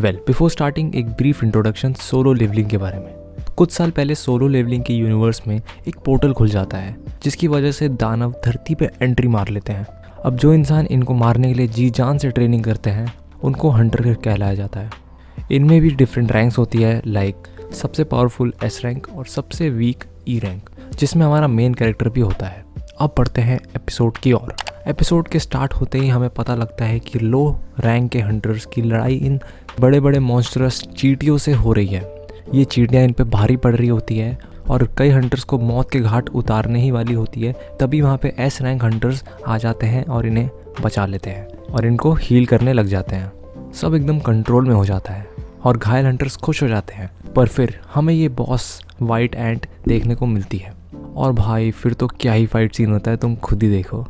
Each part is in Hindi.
बिफोर स्टार्टिंग एक ब्रीफ इंट्रोडक्शन सोलो लेवलिंग के बारे में। कुछ साल पहले सोलो लेवलिंग के यूनिवर्स में एक पोर्टल खुल जाता है जिसकी वजह से दानव धरती पे एंट्री मार लेते हैं। अब जो इंसान इनको मारने के लिए जी जान से ट्रेनिंग करते हैं उनको हंटर कहलाया जाता है। इनमें भी डिफरेंट रैंक्स होती है, लाइक सबसे पावरफुल एस रैंक और सबसे वीक ई रैंक, जिसमें हमारा मेन कैरेक्टर भी होता है। अब पढ़ते हैं एपिसोड की ओर। एपिसोड के स्टार्ट होते ही हमें पता लगता है कि लो रैंक के हंटर्स की लड़ाई इन बड़े बड़े मॉन्स्टरस चींटियों से हो रही है। ये चींटियाँ इन पे भारी पड़ रही होती है और कई हंटर्स को मौत के घाट उतारने ही वाली होती है। तभी वहाँ पे एस रैंक हंटर्स आ जाते हैं और इन्हें बचा लेते हैं और इनको हील करने लग जाते हैं। सब एकदम कंट्रोल में हो जाता है और घायल हंटर्स खुश हो जाते हैं। पर फिर हमें ये बॉस वाइट एंट देखने को मिलती है और भाई फिर तो क्या ही फाइट सीन होता है, तुम खुद ही देखो।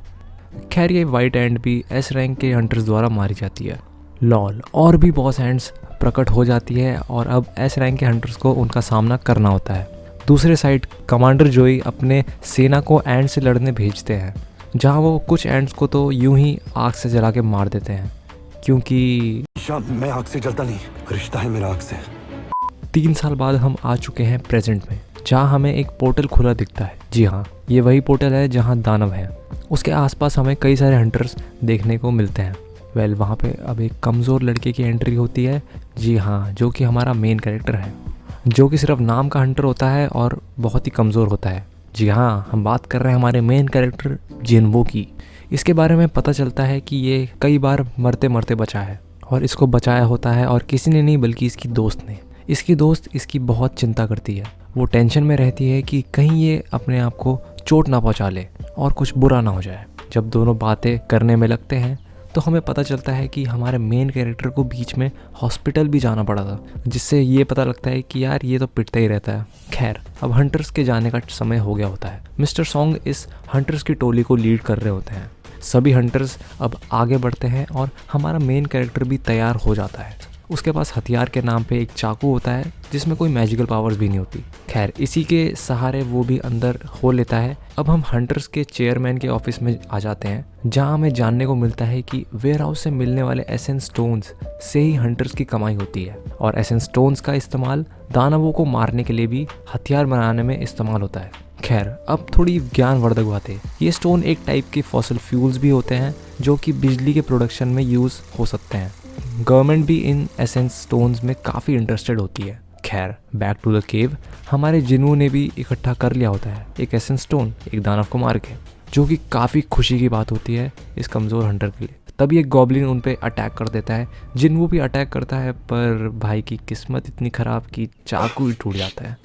खैर ये वाइट एंट भी एस रैंक के हंटर्स द्वारा मारी जाती है। लॉल और भी बॉस एंट्स प्रकट हो जाती है और अब एस रैंक के हंटर्स को उनका सामना करना होता है। दूसरे साइड कमांडर जोई अपने सेना को एंट से लड़ने भेजते हैं, जहां वो कुछ एंट्स को तो यूं ही आग से जला के मार देते हैं, क्योंकि मैं आग से जलता नहीं, रिश्ता है मेरा आग से। 3 साल बाद हम आ चुके हैं प्रेजेंट में, जहां हमें एक पोर्टल खुला दिखता है। जी हाँ, ये वही पोर्टल है जहां दानव है। उसके आसपास हमें कई सारे हंटर्स देखने को मिलते हैं। वहाँ पे अब एक कमज़ोर लड़के की एंट्री होती है। जी हाँ, जो कि हमारा मेन कैरेक्टर है, जो कि सिर्फ नाम का हंटर होता है और बहुत ही कमज़ोर होता है। जी हाँ, हम बात कर रहे हैं हमारे मेन कैरेक्टर जिनवो की। इसके बारे में पता चलता है कि ये कई बार मरते मरते बचा है और इसको बचाया होता है और किसी ने नहीं बल्कि इसकी दोस्त ने। इसकी दोस्त इसकी बहुत चिंता करती है। वो टेंशन में रहती है कि कहीं ये अपने आप को चोट ना पहुंचा ले और कुछ बुरा ना हो जाए। जब दोनों बातें करने में लगते हैं तो हमें पता चलता है कि हमारे मेन कैरेक्टर को बीच में हॉस्पिटल भी जाना पड़ा था, जिससे ये पता लगता है कि यार ये तो पिटता ही रहता है। खैर, अब हंटर्स के जाने का समय हो गया होता है। मिस्टर सॉन्ग इस हंटर्स की टोली को लीड कर रहे होते हैं। सभी हंटर्स अब आगे बढ़ते हैं और हमारा मेन कैरेक्टर भी तैयार हो जाता है। उसके पास हथियार के नाम पे एक चाकू होता है जिसमें कोई मैजिकल पावर्स भी नहीं होती। खैर, इसी के सहारे वो भी अंदर हो लेता है। अब हम हंटर्स के चेयरमैन के ऑफिस में आ जाते हैं, जहां हमें जानने को मिलता है कि वेयर हाउस से मिलने वाले एसेंस स्टोन्स से ही हंटर्स की कमाई होती है और एसेंस स्टोन्स का इस्तेमाल दानवों को मारने के लिए भी हथियार बनाने में इस्तेमाल होता है। खैर, अब थोड़ी ज्ञानवर्धक बातें। ये स्टोन एक टाइप के फॉसिल फ्यूल्स भी होते हैं जो कि बिजली के प्रोडक्शन में यूज़ हो सकते हैं। गवर्नमेंट भी इन एसेंस स्टोन्स में काफ़ी इंटरेस्टेड होती है। खैर, बैक टू द केव। हमारे जिनू ने भी इकट्ठा कर लिया होता है एक एसेंस स्टोन एक दानव को मार के, जो कि काफ़ी खुशी की बात होती है इस कमज़ोर हंटर के लिए। तभी एक गॉब्लिन उन पे अटैक कर देता है। जिनू भी अटैक करता है, पर भाई की किस्मत इतनी ख़राब कि चाकू ही टूट जाता है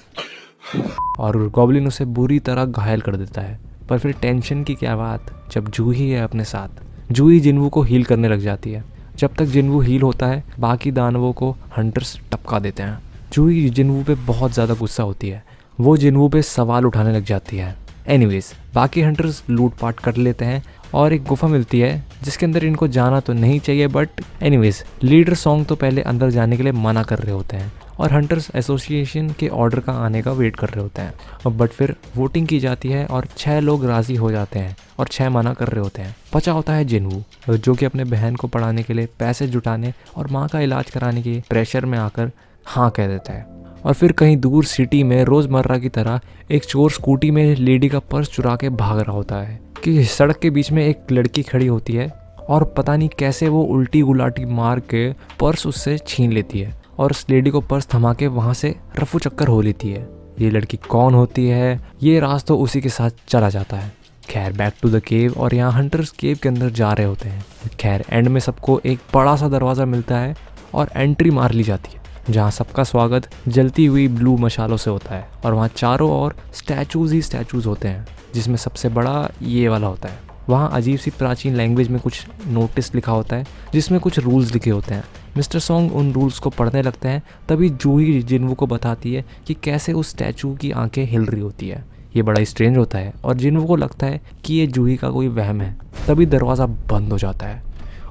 और गॉब्लिन उसे बुरी तरह घायल कर देता है। पर फिर टेंशन की क्या बात, जब जूही है अपने साथ। जूही जिनू को हील करने लग जाती है। जब तक जिनवू हील होता है, बाकी दानवों को हंटर्स टपका देते हैं। जूही जिनवू पे बहुत ज़्यादा गुस्सा होती है। वो जिनवू पे सवाल उठाने लग जाती है। एनीवेज, बाकी हंटर्स लूटपाट कर लेते हैं और एक गुफा मिलती है जिसके अंदर इनको जाना तो नहीं चाहिए, बट एनीवेज लीडर सॉन्ग तो पहले अंदर जाने के लिए मना कर रहे होते हैं और हंटर्स एसोसिएशन के ऑर्डर का आने का वेट कर रहे होते हैं। बट फिर वोटिंग की जाती है और 6 लोग राज़ी हो जाते हैं और 6 मना कर रहे होते हैं। बचा होता है जिनवू, जो कि अपने बहन को पढ़ाने के लिए पैसे जुटाने और माँ का इलाज कराने के प्रेशर में आकर हाँ कह देता है। और फिर कहीं दूर सिटी में रोज़मर्रा की तरह एक चोर स्कूटी में लेडी का पर्स चुरा के भाग रहा होता है कि सड़क के बीच में एक लड़की खड़ी होती है और पता नहीं कैसे वो उल्टी गुलाटी मार के पर्स उससे छीन लेती है और उस लेडी को पर्स थमा के वहाँ से रफू चक्कर हो लेती है। ये लड़की कौन होती है, ये राज तो उसी के साथ चला जाता है। खैर, बैक टू द केव और यहाँ हंटर्स केव के अंदर जा रहे होते हैं। खैर, एंड में सबको एक बड़ा सा दरवाज़ा मिलता है और एंट्री मार ली जाती है, जहाँ सबका स्वागत जलती हुई ब्लू मशालों से होता है और वहाँ चारों ओर स्टैचूज़ ही स्टैचूज़ होते हैं, जिसमें सबसे बड़ा ये वाला होता है। वहाँ अजीब सी प्राचीन लैंग्वेज में कुछ नोटिस लिखा होता है जिसमें कुछ रूल्स लिखे होते हैं। मिस्टर सॉन्ग उन रूल्स को पढ़ने लगते हैं। तभी जूही जिनवू को बताती है कि कैसे उस स्टैचू की आंखें हिल रही होती है। ये बड़ा स्ट्रेंज होता है और जिनवू को लगता है कि ये जूही का कोई वहम है। तभी दरवाज़ा बंद हो जाता है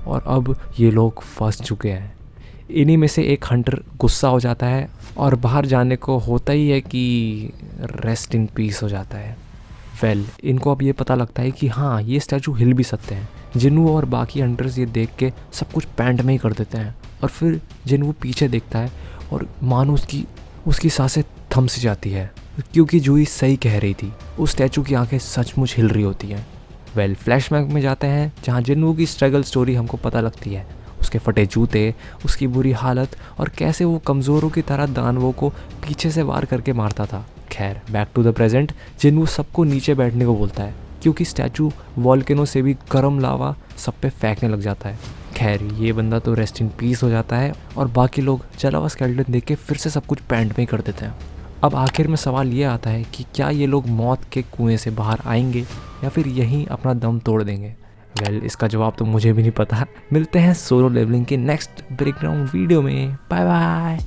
और अब ये लोग फंस चुके हैं। इन्हीं में से एक हंटर गुस्सा हो जाता है और बाहर जाने को होता ही है कि रेस्ट इन पीस हो जाता है। इनको अब ये पता लगता है कि हाँ, ये स्टैचू हिल भी सकते हैं। जिनू और बाकी हंटर्स ये देख के सब कुछ पैंट में ही कर देते हैं और फिर जिन्वू पीछे देखता है और मानो उसकी सांसें थम सी जाती है, क्योंकि जूही सही कह रही थी, उस स्टैचू की आंखें सचमुच हिल रही होती हैं। फ्लैशबैक में जाते हैं जहाँ जिन्वू की स्ट्रगल स्टोरी हमको पता लगती है, उसके फटे जूते, उसकी बुरी हालत और कैसे वो कमज़ोरों की तरह दानवों को पीछे से वार करके मारता था। खैर, back to the present, Jinwoo सबको नीचे बैठने को बोलता है क्योंकि स्टैचू वॉल्केनो से भी गर्म लावा सब पे फेंकने लग जाता है। खैर, ये बंदा तो रेस्ट इन पीस हो जाता है और बाकी लोग जला हुआ स्केलेटन देख के फिर से सब कुछ पैंट में ही कर देते हैं। अब आखिर में सवाल ये आता है कि क्या ये लोग मौत के कुएं से बाहर आएंगे या फिर यहीं अपना दम तोड़ देंगे। इसका जवाब तो मुझे भी नहीं पता। मिलते हैं सोलो लेवलिंग के नेक्स्ट ब्रेकडाउन वीडियो में। Bye bye.